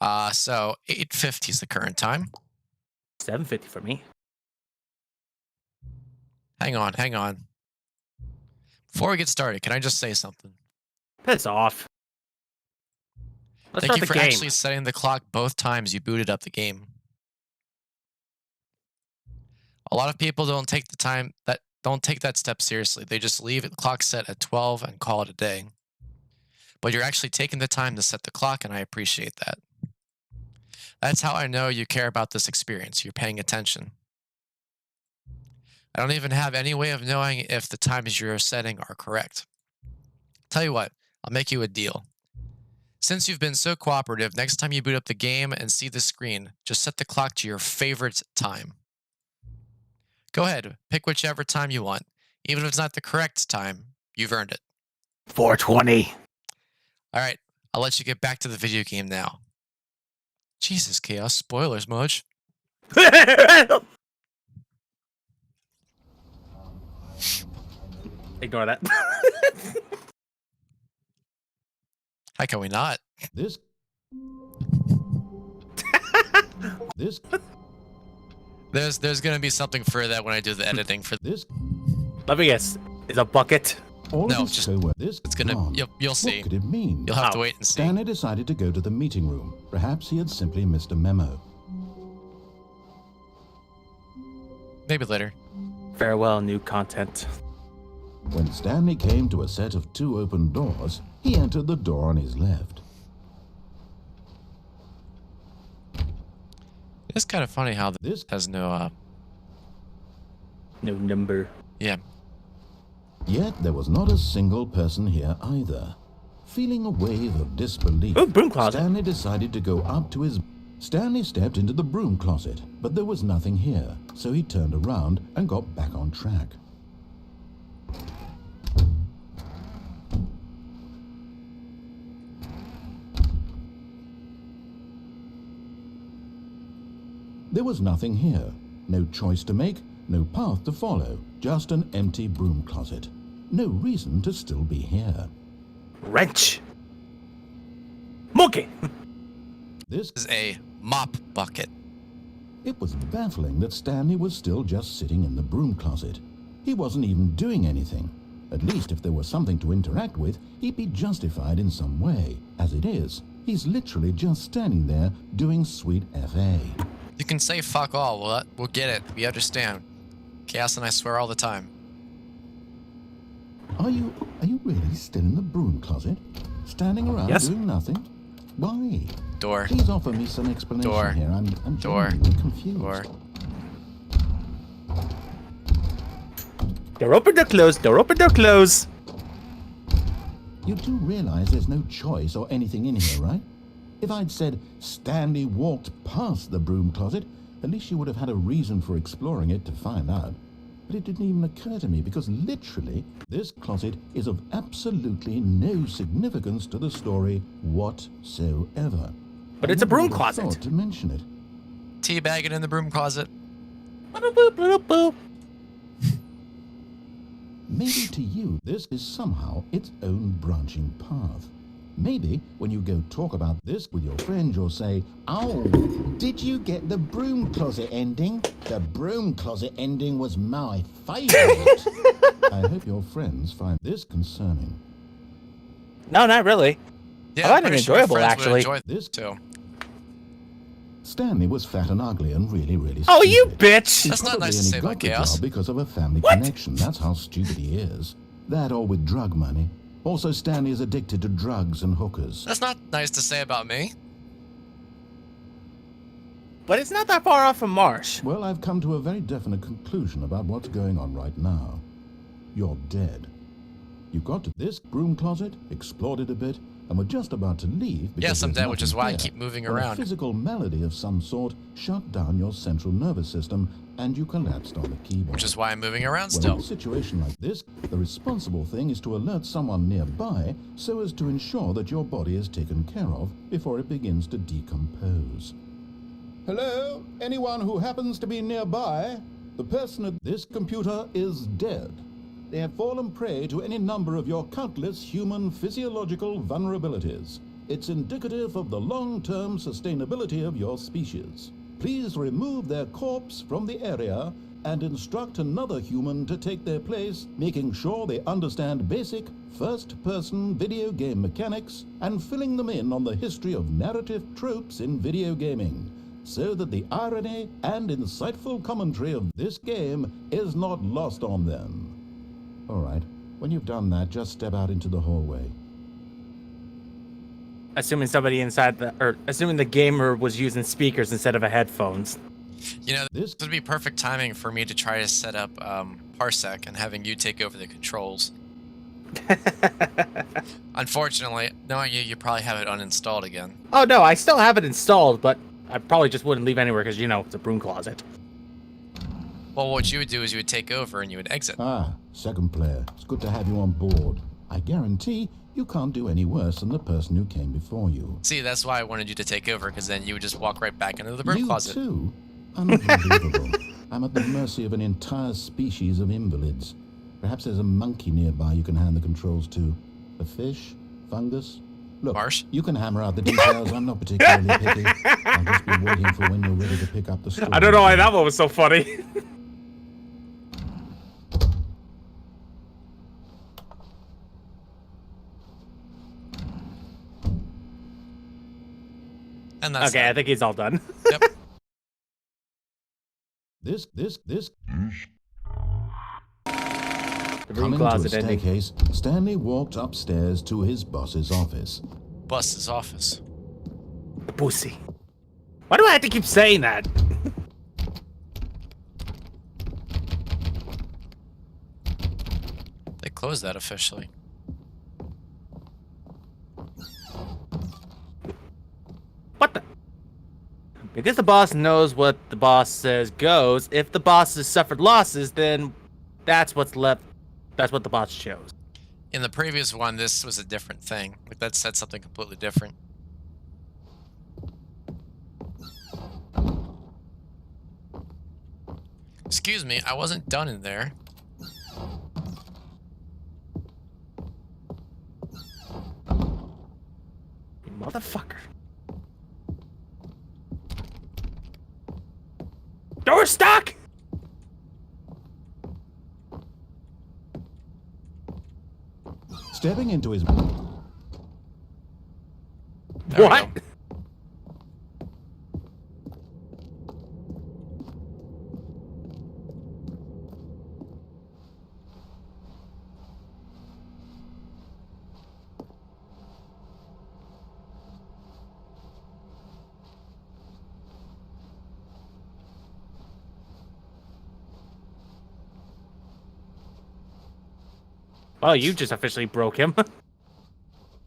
So 8:50 is the current time. 7:50 for me. Hang on, hang on. Before we get started, can I just say something? Piss off. Let's Thank start you the for game. actually setting the clock both times you booted up the game. A lot of people don't take that step seriously. They just leave the clock set at 12 and call it a day. But you're actually taking the time to set the clock, and I appreciate that. That's how I know you care about this experience. You're paying attention. I don't even have any way of knowing if the times you're setting are correct. Tell you what, I'll make you a deal. Since you've been so cooperative, next time you boot up the game and see the screen, just set the clock to your favorite time. Go ahead, pick whichever time you want. Even if it's not the correct time, you've earned it. 4:20. All right, I'll let you get back to the video game now. Jesus, Chaos, spoilers, Moj. Ignore that. How can we not? This. There's gonna be something for that when I do the editing for this. Let me guess. Is a bucket? All No, of just this it's gonna. gone. You'll see. What could it mean? You'll have to wait and see. Stanley decided to go to the meeting room. Perhaps he had simply missed a memo. Maybe later. Farewell, new content. When Stanley came to a set of 2 open doors, he entered the door on his left. It's kind of funny how This has no. No number. Yeah. Yet there was not a single person here either. Feeling a wave of disbelief, Oh, broom closet. Stanley decided to go up to his... Stanley stepped into the broom closet, but there was nothing here, so he turned around and got back on track. There was nothing here. No choice to make, no path to follow, just an empty broom closet. No reason to still be here. Wrench. Monkey. This is a mop bucket. It was baffling that Stanley was still just sitting in the broom closet. He wasn't even doing anything. At least if there was something to interact with, he'd be justified in some way. As it is, he's literally just standing there doing sweet FA. You can say fuck all. We'll get it. We understand. Chaos and I swear all the time. Are you really still in the broom closet? Standing around doing nothing? Why? Door. Please offer me some explanation Door. here. I'm Door. genuinely confused. Door. Door open, door close. Door open, door close. You do realize there's no choice or anything in here, right? If I'd said Stanley walked past the broom closet, at least you would have had a reason for exploring it to find out. But it didn't even occur to me because literally this closet is of absolutely no significance to the story whatsoever. But it's a broom closet. Thought to mention it. Teabagging in the broom closet. Boop, boop, boop, boop. Maybe to you this is somehow its own branching path. Maybe when you go talk about this with your friends, you'll say, "Oh, did you get the broom closet ending? The broom closet ending was my favorite." I hope your friends find this concerning. No, not really. Yeah, I find it pretty sure enjoyable, friends would actually. enjoy This too. Stanley was fat and ugly and really Oh, stupid. you bitch! That's not Probably nice to only say about got the Chaos. job because of a family What? connection. That's how stupid he is. That or with drug money. Also, Stanley is addicted to drugs and hookers. That's not nice to say about me. But it's not that far off from Marsh. Well, I've come to a very definite conclusion about what's going on right now. You're dead. You got to this broom closet, explored it a bit, and were just about to leave because Yes, I'm there's dead, which is nothing why I there, keep moving when around. A physical malady of some sort shut down your central nervous system, and you collapsed on the keyboard. Which is why I'm moving around Well, still. in a situation like this, the responsible thing is to alert someone nearby so as to ensure that your body is taken care of before it begins to decompose. Hello? Anyone who happens to be nearby? The person at this computer is dead. They have fallen prey to any number of your countless human physiological vulnerabilities. It's indicative of the long-term sustainability of your species. Please remove their corpse from the area and instruct another human to take their place, making sure they understand basic first-person video game mechanics and filling them in on the history of narrative tropes in video gaming, so that the irony and insightful commentary of this game is not lost on them. All right, when you've done that, just step out into the hallway. Assuming somebody inside assuming the gamer was using speakers instead of headphones. You know, this would be perfect timing for me to try to set up Parsec and having you take over the controls. Unfortunately, knowing you probably have it uninstalled again. Oh no, I still have it installed, but I probably just wouldn't leave anywhere because, you know, it's a broom closet. Well, what you would do is you would take over and you would exit. Ah, second player. It's good to have you on board. I guarantee you can't do any worse than the person who came before you. See, that's why I wanted you to take over, because then you would just walk right back into the broom closet. You too? Unbelievable. I'm at the mercy of an entire species of invalids. Perhaps there's a monkey nearby you can hand the controls to. A fish? Fungus? Look, Marsh? you can hammer out the details. I'm not particularly picky. I'll just be waiting for when you're ready to pick up the story. I don't know why that one was so funny. And that's Okay, I think he's all done. Yep. This. The broom Coming to a closet ending. staircase, Stanley walked upstairs to his boss's office. Boss's office. Pussy. Why do I have to keep saying that? They closed that officially. What the? Because the boss knows what the boss says goes, if the boss has suffered losses, then that's what's left. That's what the boss chose. In the previous one, this was a different thing. Like, that said something completely different. Excuse me, I wasn't done in there. You motherfucker. Door stuck! Stepping into his... There we What? go. Well, you just officially broke him.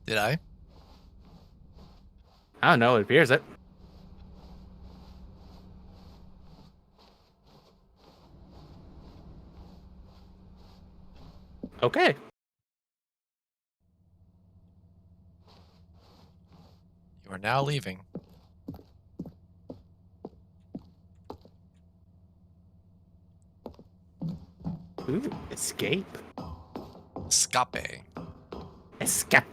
Did I? I don't know, it appears it. Okay. You are now leaving. Ooh, escape. Escape. Escape.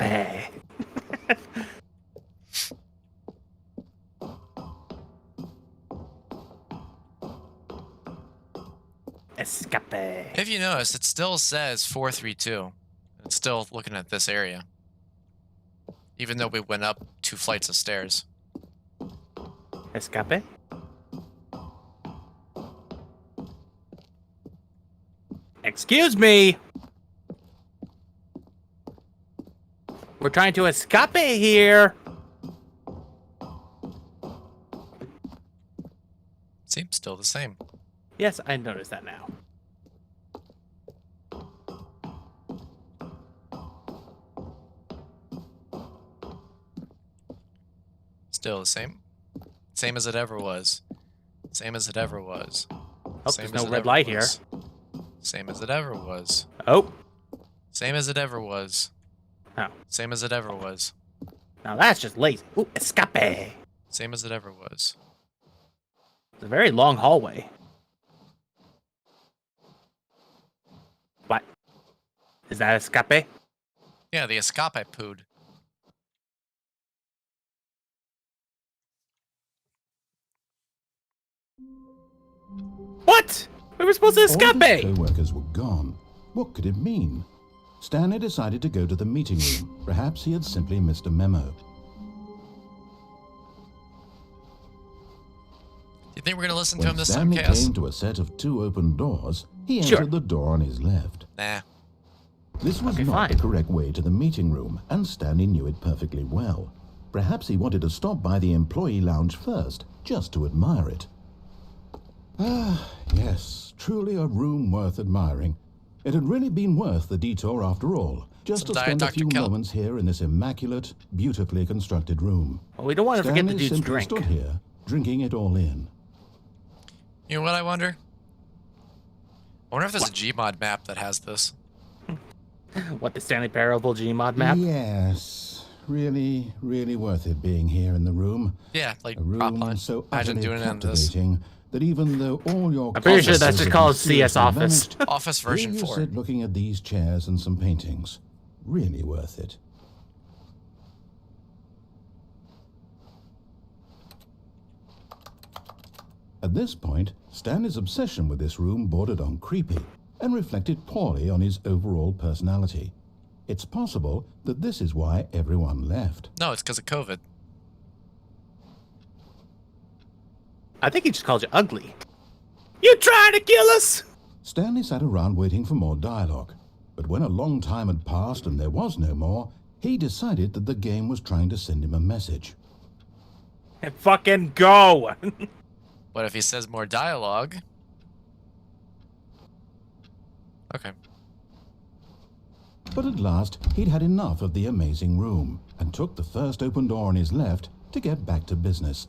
Escape. If you notice, it still says 432. It's still looking at this area. Even though we went up 2 flights of stairs. Escape. Excuse me. We're trying to escape here. Seems still the same. Yes, I noticed that now. Still the same. Same as it ever was. Same as it ever was. Oh, Same there's as no it red ever light here. was. Same as it ever was. Oh. Same as it ever was. Oh. Same as it ever was. Now that's just lazy. Ooh, escape. Same as it ever was. It's a very long hallway. What? Is that escape? Yeah, the escape pooed. What? We were supposed to All escape. his co-workers were gone. What could it mean? Stanley decided to go to the meeting room. Perhaps he had simply missed a memo. Do you think we're going to listen to When him this time, Stanley Chaos? came to a set of 2 open doors, he Sure. entered the door on his left. Nah. This was Okay, not fine. the correct way to the meeting room, and Stanley knew it perfectly well. Perhaps he wanted to stop by the employee lounge first, just to admire it. Ah, yes, truly a room worth admiring. It had really been worth the detour after all, just Some to Diet spend a Dr. few Kelp. moments here in this immaculate, beautifully constructed room. Well, we don't want to forget the Stanley dude's simply drink. stood here, drinking it all in. You know what I wonder? I wonder if there's a Gmod map that has this. What, the Stanley Parable Gmod map? Yes, really, really worth it being here in the room. Yeah, like A room Propline. so Imagine utterly doing it in this. captivating that even though all your I'm pretty sure comforts that's just have called CS mysteriously Office. vanished, Office here version you 4. sit looking at these chairs and some paintings. Really worth it. At this point, Stanley's obsession with this room bordered on creepy and reflected poorly on his overall personality. It's possible that this is why everyone left. No, it's because of COVID. I think he just called you ugly. You trying to kill us? Stanley sat around waiting for more dialogue, but when a long time had passed and there was no more, he decided that the game was trying to send him a message. And fucking go. What if he says more dialogue? Okay. But at last, he'd had enough of the amazing room and took the first open door on his left to get back to business.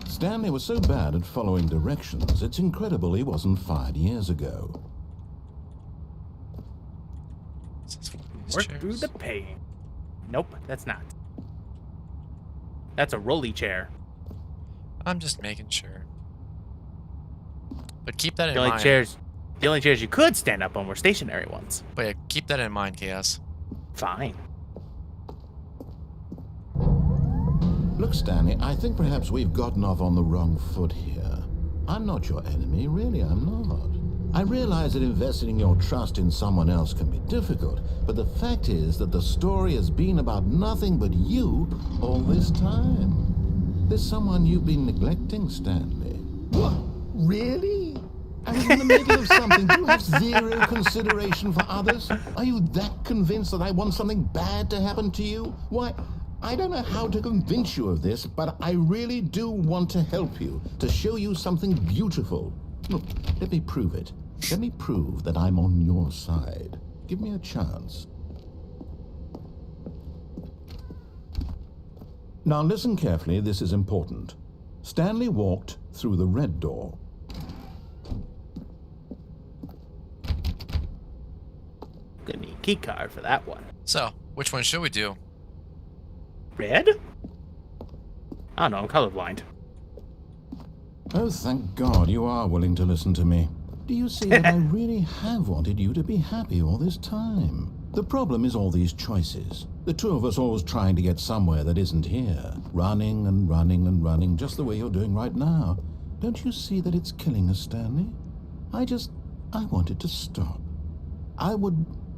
Stanley was so bad at following directions, it's incredible he wasn't fired years ago. Work through the pain. Nope, that's not. That's a rolly chair. I'm just making sure. But keep that in The only mind. chairs you could stand up on were stationary ones. But yeah, keep that in mind, Chaos. Fine. Look, Stanley, I think perhaps we've gotten off on the wrong foot here. I'm not your enemy, really, I'm not. I realize that investing your trust in someone else can be difficult, but the fact is that the story has been about nothing but you all this time. There's someone you've been neglecting, Stanley. What? Really? I was in the middle of something. Do you have zero consideration for others? Are you that convinced that I want something bad to happen to you? Why, I don't know how to convince you of this, but I really do want to help you, to show you something beautiful. Look, let me prove it. Let me prove that I'm on your side. Give me a chance. Now listen carefully, this is important. Stanley walked through the red door. Gonna need a key card for that one. So, which one should we do? Red? I don't know, I'm colorblind. Oh, thank God you are willing to listen to me. Do you see that I really have wanted you to be happy all this time? The problem is all these choices. The two of us always trying to get somewhere that isn't here. Running and running and running, just the way you're doing right now. Don't you see that it's killing us, Stanley? I wanted to stop.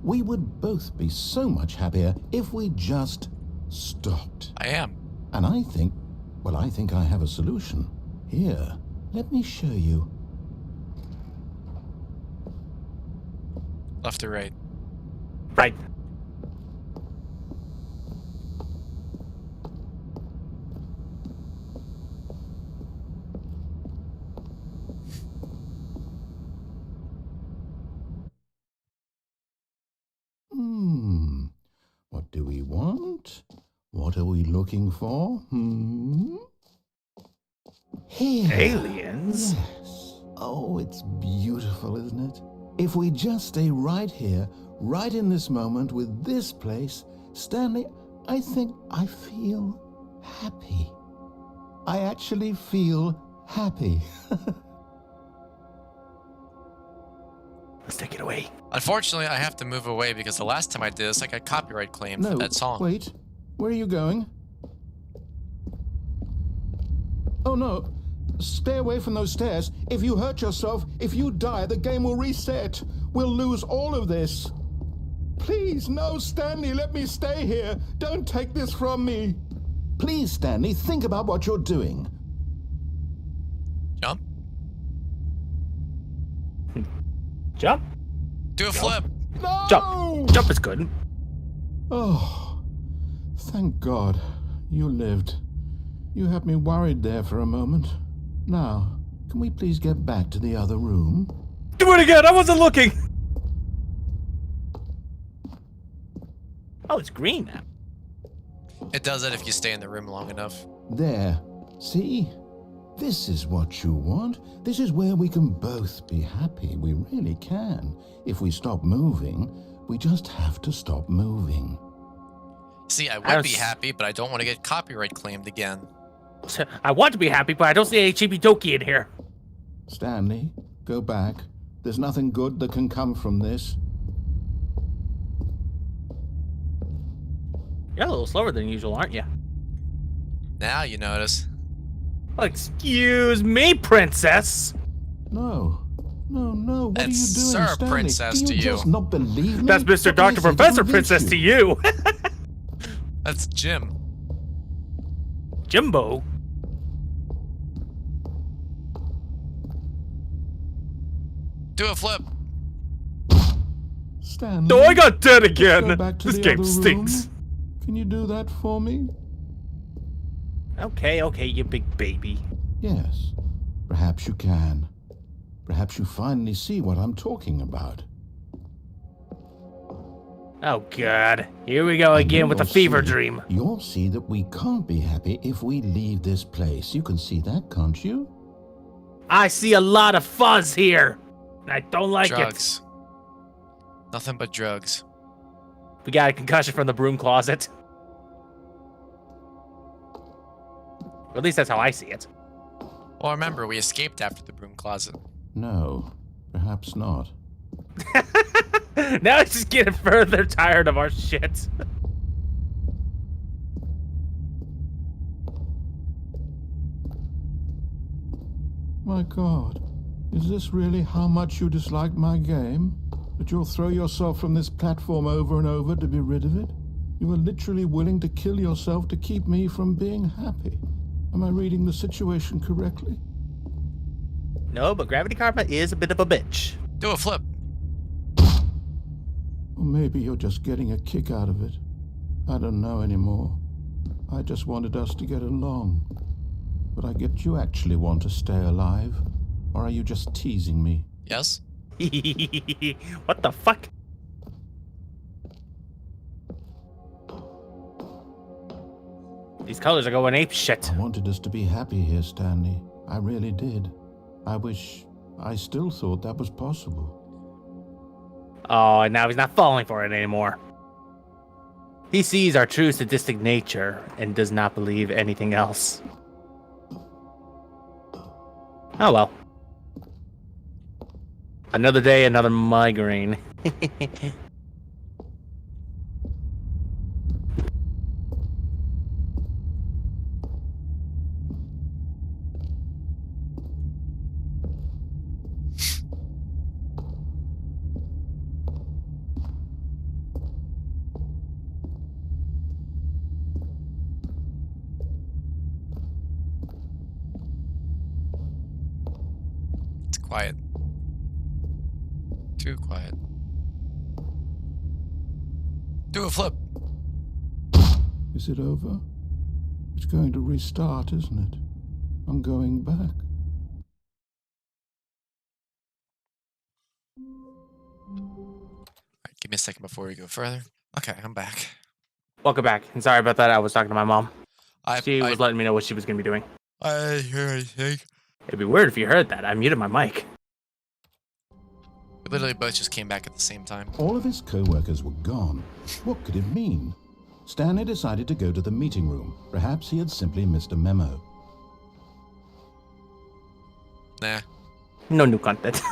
We would both be so much happier if we just stopped. I am. And I think I have a solution. Here, let me show you. Left or right? Right. What do we want? What are we looking for? Here. Aliens? Yes. Oh, it's beautiful, isn't it? If we just stay right here, right in this moment with this place, Stanley, I think I feel happy. I actually feel happy. Let's take it away. Unfortunately, I have to move away because the last time I did this, I got copyright claimed for No, that song. wait. Where are you going? Oh no. Stay away from those stairs. If you hurt yourself, if you die, the game will reset. We'll lose all of this. Please, no, Stanley, let me stay here. Don't take this from me. Please, Stanley, think about what you're doing. Jump. Jump. Do a flip. No! Jump is good. Oh, thank God you lived. You had me worried there for a moment. Now, can we please get back to the other room? Do it again. I wasn't looking. Oh, it's green now. It does it if you stay in the room long enough. There. See? This is what you want. This is where we can both be happy. We really can. If we stop moving, we just have to stop moving. See, I would be happy, but I don't want to get copyright claimed again. I want to be happy, but I don't see any cheapy dokey in here. Stanley, go back. There's nothing good that can come from this. You're a little slower than usual, aren't you? Now you notice. Excuse me, princess. No. What are you doing, Sir Stanley? Princess Do to you you. just not believe me? That's Mr. What Dr. is it Professor that Princess convinced to you. That's Jim. Jimbo. Do a flip. Stanley, No, I got dead let's go again. back to This the game other stinks. room. Can you do that for me? Okay, you big baby. Yes. Perhaps you can. Perhaps you finally see what I'm talking about. Oh, God. Here we go again with the fever dream. You'll see that we can't be happy if we leave this place. You can see that, can't you? I see a lot of fuzz here. And I don't like Drugs. Nothing but drugs. it. We got a concussion from the broom closet. Or at least that's how I see it. Well, remember, we escaped after the broom closet. No, perhaps not. Now I'm just getting further tired of our shit. My God, is this really how much you dislike my game? That you'll throw yourself from this platform over and over to be rid of it? You are literally willing to kill yourself to keep me from being happy. Am I reading the situation correctly? No, but Gravity Karma is a bit of a bitch. Do a flip. Or maybe you're just getting a kick out of it. I don't know anymore. I just wanted us to get along. But I get you actually want to stay alive. Or are you just teasing me? Yes? What the fuck? These colors are going ape shit. I wanted us to be happy here, Stanley. I really did. I wish I still thought that was possible. Oh, and now he's not falling for it anymore. He sees our true sadistic nature and does not believe anything else. Oh well. Another day, another migraine. It's quiet. Too quiet. Do a flip. Is it over? It's going to restart, isn't it? I'm going back. Alright, give me a second before we go further. Okay, I'm back. Welcome back. And sorry about that. I was talking to my mom. She I was letting me know what she was going to be doing. hear anything. It'd be weird if you heard that. I muted my mic. We literally both just came back at the same time. All of his co-workers were gone. What could it mean? Stanley decided to go to the meeting room. Perhaps he had simply missed a memo. Nah. No new content.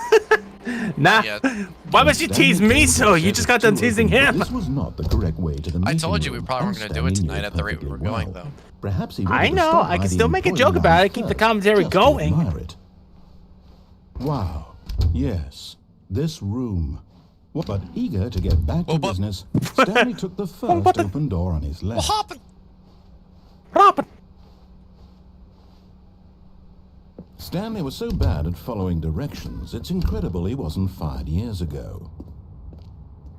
Nah. yet. Why would you tease me so? You just got done teasing him. This was not the correct way to the I told meeting you we room, probably and weren't going to do it Stanley knew tonight at the rate we were perfectly going, well. though. Perhaps he I wanted to know, stop I by can the still make a employee joke about lounge it, keep the first, commentary just to going. admire it. Wow. Yes, this room. But eager to get back to business, Stanley took the first open door on his left. What happened? Robin. Stanley was so bad at following directions, it's incredible he wasn't fired years ago.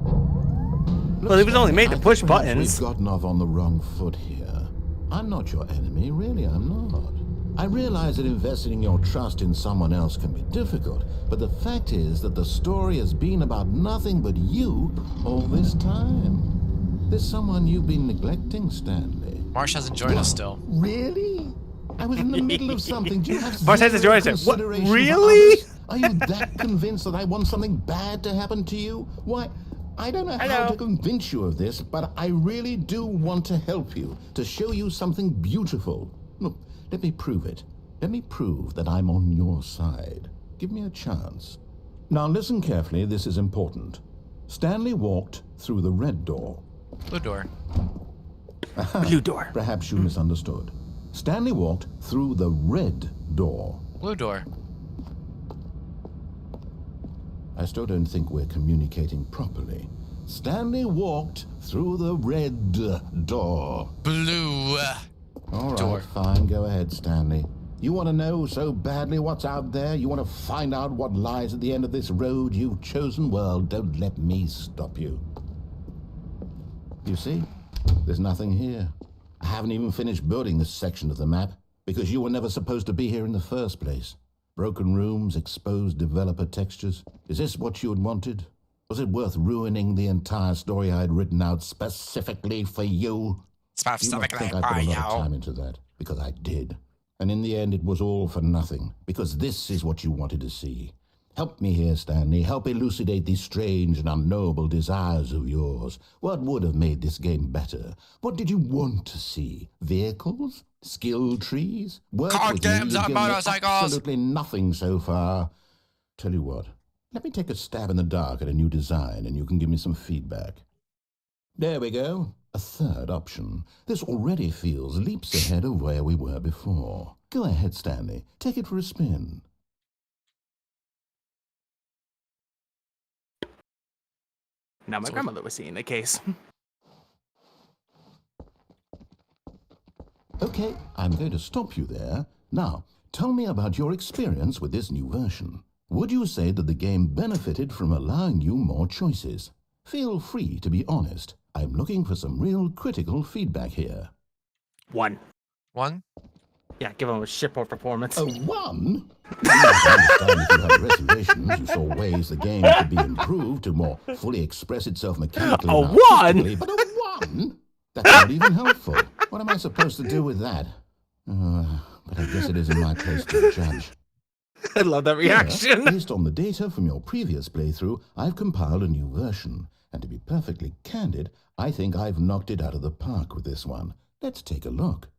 Well, he was only made to push Perhaps buttons. We've gotten off on the wrong foot here. I'm not your enemy, really, I'm not. I realize that investing your trust in someone else can be difficult, but the fact is that the story has been about nothing but you all this time. There's someone you've been neglecting, Stanley. Marsh hasn't joined us still. Really? I was in the middle of something. Do you have Marsh hasn't zero joined us. What? consideration for Really? others? Are you that convinced that I want something bad to happen to you? Why, I don't know how to convince you of this, but I really do want to help you, to show you something beautiful. Look, let me prove it. Let me prove that I'm on your side. Give me a chance. Now listen carefully, this is important. Stanley walked through the red door. Blue door. Blue door. Perhaps you misunderstood. Stanley walked through the red door. Blue door. I still don't think we're communicating properly. Stanley walked through the red door. Blue. All right, door. fine. Go ahead, Stanley. You want to know so badly what's out there? You want to find out what lies at the end of this road you've chosen? Well, don't let me stop you. You see? There's nothing here. I haven't even finished building this section of the map because you were never supposed to be here in the first place. Broken rooms, exposed developer textures. Is this what you had wanted? Was it worth ruining the entire story I had written out specifically for you? You must think I put a lot of time into that, because I did. And in the end, it was all for nothing, because this is what you wanted to see. Help me here, Stanley. Help elucidate these strange and unknowable desires of yours. What would have made this game better? What did you want to see? Vehicles? Skill trees? Work Card with me? games You've and given me motorcycles! absolutely nothing so far. Tell you what, let me take a stab in the dark at a new design and you can give me some feedback. There we go. A third option. This already feels leaps ahead of where we were before. Go ahead, Stanley. Take it for a spin. Now my grandmother was seeing the case. Okay, I'm going to stop you there. Now, tell me about your experience with this new version. Would you say that the game benefited from allowing you more choices? Feel free to be honest. I'm looking for some real critical feedback here. 1. 1? Yeah, give him a shitpoor performance. A 1? I understand if you had reservations, you saw ways the game could be improved to more fully express itself mechanically. A and 1? artistically, but a 1? That's not even helpful. What am I supposed to do with that? But I guess it isn't my place to judge. I love that reaction. Here, based on the data from your previous playthrough, I've compiled a new version. And to be perfectly candid, I think I've knocked it out of the park with this one. Let's take a look.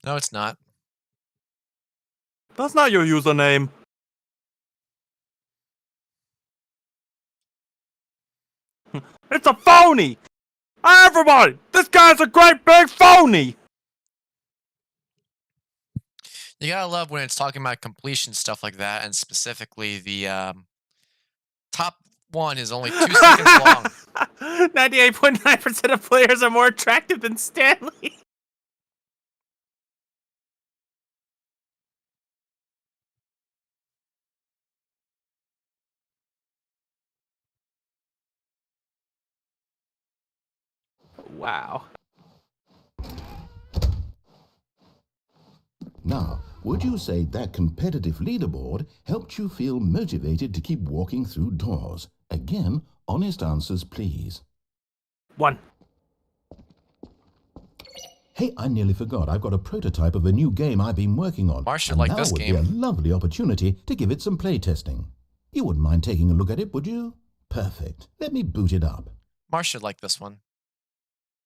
No, it's not. That's not your username. It's a phony! Everybody! This guy's a great big phony! You gotta love when it's talking about completion stuff like that, and specifically the top one is only 2 seconds long. 98.9% of players are more attractive than Stanley. Wow. Now, would you say that competitive leaderboard helped you feel motivated to keep walking through doors? Again, honest answers, please. 1. Hey, I nearly forgot. I've got a prototype of a new game I've been working on. Marsh should and like now this would game. be a lovely opportunity to give it some playtesting. You wouldn't mind taking a look at it, would you? Perfect. Let me boot it up. Marsh should like this one.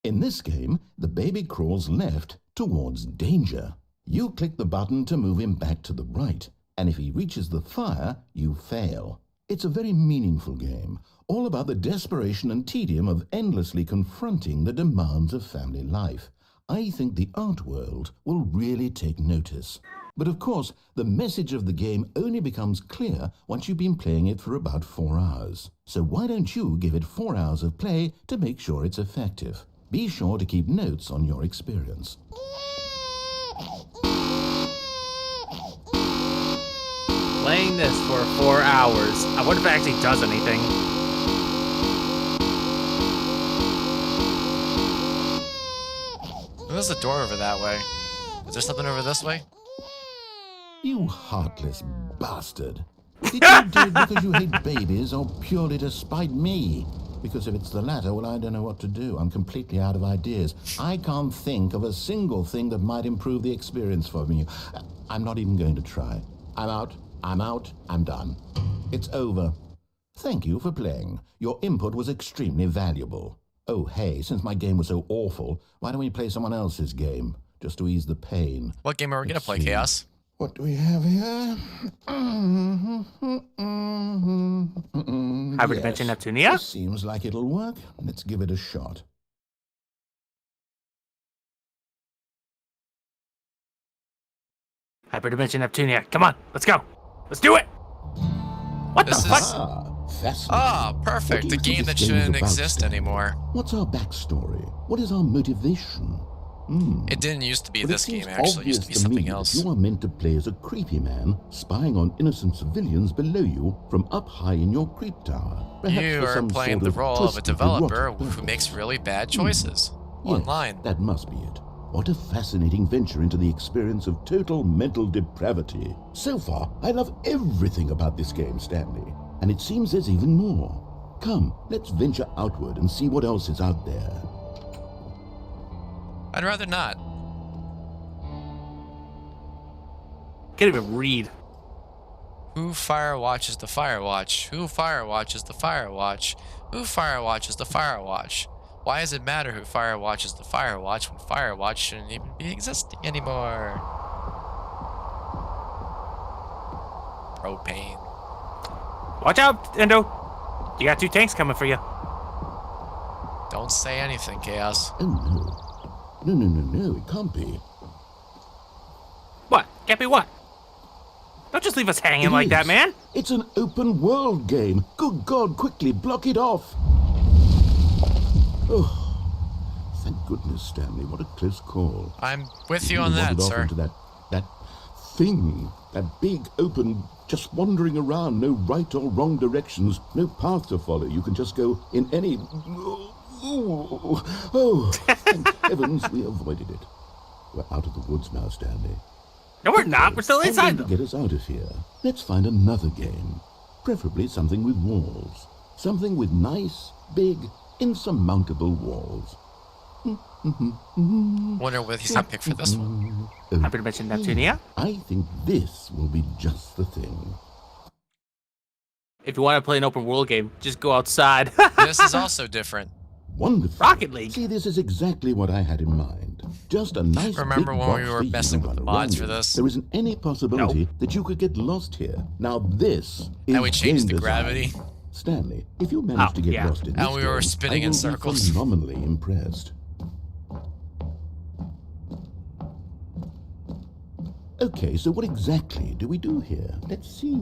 In this game, the baby crawls left towards danger. You click the button to move him back to the right, and if he reaches the fire, you fail. It's a very meaningful game, all about the desperation and tedium of endlessly confronting the demands of family life. I think the art world will really take notice. But of course, the message of the game only becomes clear once you've been playing it for about 4 hours. So why don't you give it 4 hours of play to make sure it's effective? Be sure to keep notes on your experience. Playing this for 4 hours. I wonder if it actually does anything. There's a door over that way. Is there something over this way? You heartless bastard. Did you do it because you hate babies or purely to spite me? Because if it's the latter, well, I don't know what to do. I'm completely out of ideas. I can't think of a single thing that might improve the experience for me. I'm not even going to try. I'm out. I'm done. It's over. Thank you for playing. Your input was extremely valuable. Oh, hey, since my game was so awful, why don't we play someone else's game, just to ease the pain? What game are we going to play, Chaos? What do we have here? Hyperdimension Neptunia? This seems like it'll work. Let's give it a shot. Hyperdimension Neptunia. Come on, let's go. Let's do it. What This the fuck? is- Fascinating. Ah, What perfect. do The you think game this that game is shouldn't about, exist Stanley? anymore. What's our backstory? What is our motivation? It didn't used to be Well, it this seems game, actually. It used to be obvious something me else. that you are meant to play as a creepy man, spying on innocent civilians below you from up high in your creep tower. Perhaps You for are some playing sort the of role of a twisted, developer erotic who purpose. makes really bad choices online. Yes, that must be it. What a fascinating venture into the experience of total mental depravity. So far, I love everything about this game, Stanley. And it seems there's even more. Come, let's venture outward and see what else is out there. I'd rather not. Can't even read. Who fire watches the fire watch? Who fire watches the fire watch? Who fire watches the fire watch? Why does it matter who fire watches the fire watch when fire watch shouldn't even be existing anymore? Propane. Watch out, Endo. You got 2 tanks coming for you. Don't say anything, Chaos. Oh no. No, it can't be. What? Can't be what? Don't just leave us hanging It like that, is. man. It's an open world game. Good God, quickly block it off. Oh, thank goodness, Stanley. What a close call. I'm with you You on that, wandered off sir. into that thing, that big open, just wandering around, no right or wrong directions, no path to follow. You can just go in any. Oh, thank heavens we avoided it. We're out of the woods now, Stanley. No, we're not. We're still I'm inside going to them. get us out of here. Let's find another game. Preferably something with walls. Something with nice, big, insurmountable walls. Wonder what he's gonna pick for this one. Hyperdimension Neptunia. I think this will be just the thing. If you want to play an open world game, just go outside. This is also different. Wonderful. Rocket League. See, this is exactly what I had in mind. Just a nice Remember big when we box were for you messing to with the run mods around for in. this? There isn't any possibility that you could get lost here. Now this is And we changed the game gravity. design. Stanley, if you manage to get yeah. lost in And this we were game, spinning I in will be circles. phenomenally impressed. Okay, so what exactly do we do here? Let's see.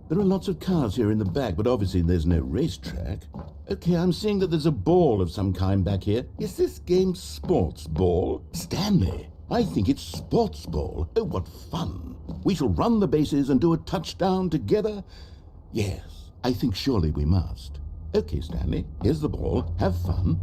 There are lots of cars here in the back, but obviously there's no racetrack. Okay, I'm seeing that there's a ball of some kind back here. Is this game sports ball? Stanley, I think it's sports ball. Oh, what fun. We shall run the bases and do a touchdown together. Yes, I think surely we must. Okay, Stanley, here's the ball. Have fun.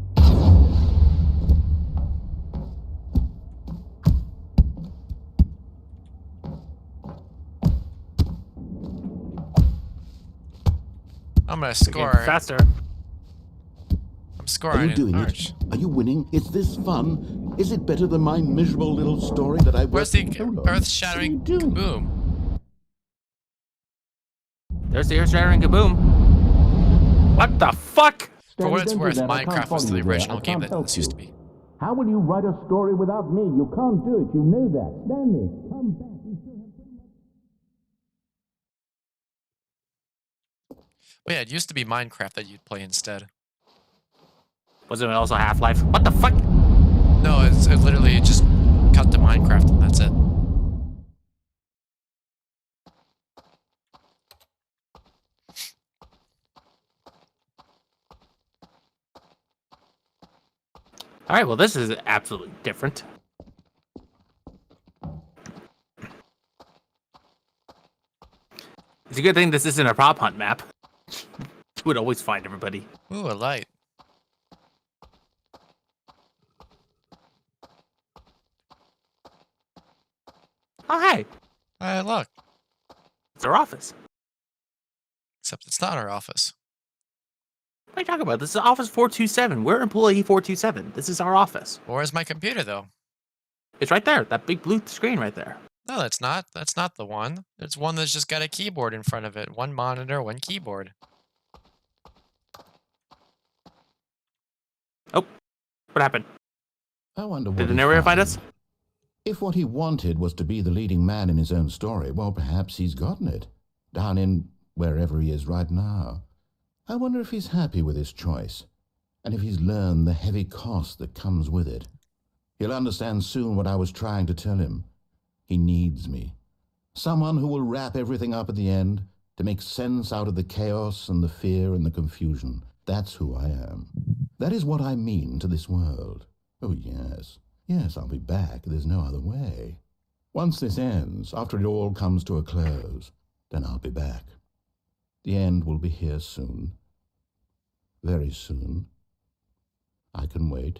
I'm gonna Getting score. faster. I'm Are scoring you doing in it? March. Are you winning? Is this fun? Is it better than my miserable little story that I Where's wrote? the Hold on. earth-shattering What are you doing? kaboom? There's the earth-shattering kaboom. What the fuck? For what it's Stanley, don't worth, do that. I can't Minecraft was follow the you there. original I game can't that help this used to you. be. How will you write a story without me? You can't do it. You know that. Stanley, come back. You still have so much. But yeah, it used to be Minecraft that you'd play instead. Was it also Half-Life? What the fuck? No, it's literally just cut to Minecraft and that's it. All right, well, this is absolutely different. It's a good thing this isn't a prop hunt map. You would always find everybody. Ooh, a light. Oh, hey, Look. it's our office. Except it's not our office. What are you talking about? This is Office 427. We're employee 427. This is our office. Where's my computer, though? It's right there. That big blue screen right there. No, that's not. That's not the one. It's one that's just got a keyboard in front of it. One monitor, one keyboard. Oh, what happened? I wonder what Did the he narrator find found. us? If what he wanted was to be the leading man in his own story, well, perhaps he's gotten it. Down in wherever he is right now. I wonder if he's happy with his choice, and if he's learned the heavy cost that comes with it. He'll understand soon what I was trying to tell him. He needs me. Someone who will wrap everything up at the end to make sense out of the chaos and the fear and the confusion. That's who I am. That is what I mean to this world. Oh, yes. Yes, I'll be back. There's no other way. Once this ends, after it all comes to a close, then I'll be back. The end will be here soon. Very soon. I can wait.